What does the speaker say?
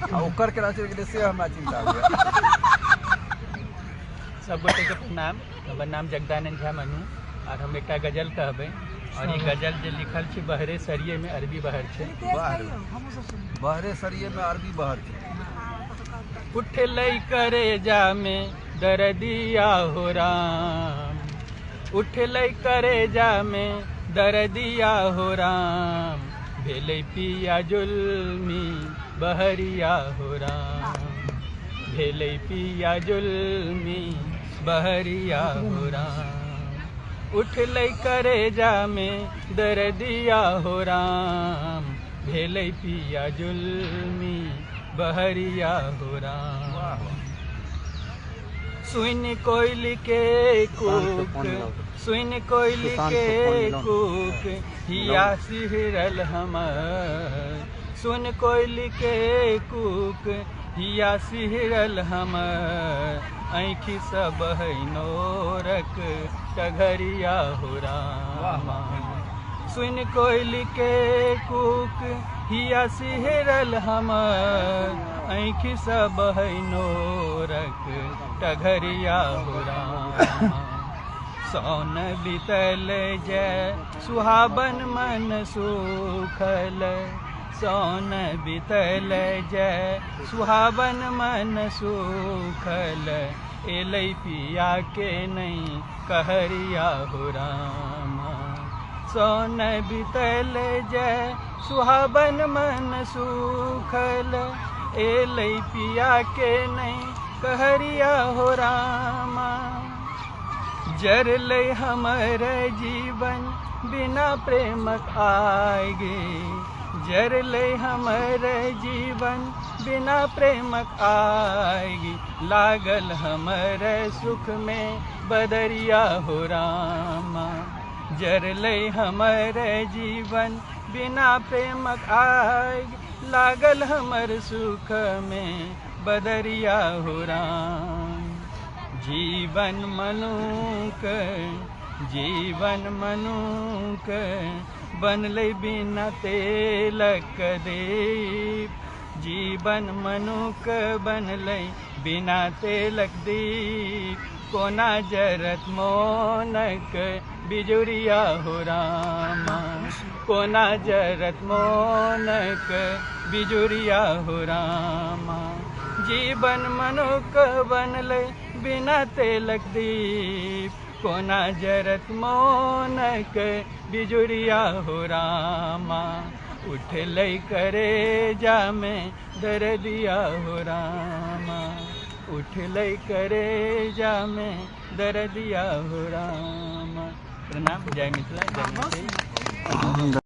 ओकर केना चलि गेलै से हमरा चिंता होइए। सब गोटे के प्रणाम। हमर नाम जगदानंद झा मनु और हम एक गजल कहबे और ये गजल जो लिखल छै बहरे सरिये में अरबी बहर छै। बहरे सरिये में अरबी बहर छै। उठलै करेजा में दर्दिया हो राम, उठलै करेजा में दर्दिया हो राम, भेलै पिया जुल्मी बहरिया हो राम, भेलै पिया जुल्मी बहरिया हो राम। उठलै करेजा में दर्दिया हो राम, भेलै पिया जुल्मी बहरिया हो राम। सुन कोयल के कूक, सुन कोयल के कूक हिया सिहरल हमर, सुन कोयल के कूक हिया सिहरल हमर, आँखि सब है नोरक टघरिया हो राम। सुन कोयल के कूक हिया सिहरल हमर, आँखि सब है नोरक टघरिया हो राम। सौन बीतल जय सुहावन मन सुखल, सौन बीतल जय सुहावन मन सुखल, एलै पिया के नहीं कहरिया हो राम। सौन बीतल जय सुहावन मन सुखल, एलै पिया के नहीं कहरिया हो राम। जरलै हमर जीवन बिना प्रेमक आएगे, जरलै हमर जीवन बिना प्रेमक आएगी, लागल हमर सुख में बदरिया हो राम। जरलै हमर जीवन बिना प्रेमक आएगी, लागल हमर सुख में बदरिया हो राम। जीवन मनुक, जीवन मनुक बनलै बिना तेलक दीप, जीवन मनुक बनलै बिना तेलक दीप, कोना जरत मोनक बिजुरिया हो राम, कोना जरत मोनक बिजुरिया हो राम। जीवन मनुक बनलै बिना तेलक दीप, कोना जरत मोनक बिजुरिया हो रामा। उठलै करेजा में दर्दिया हो रामा, उठलै करेजा में दर्दिया हो रामा। प्रणाम। जय मिथिला, जय मिथिला।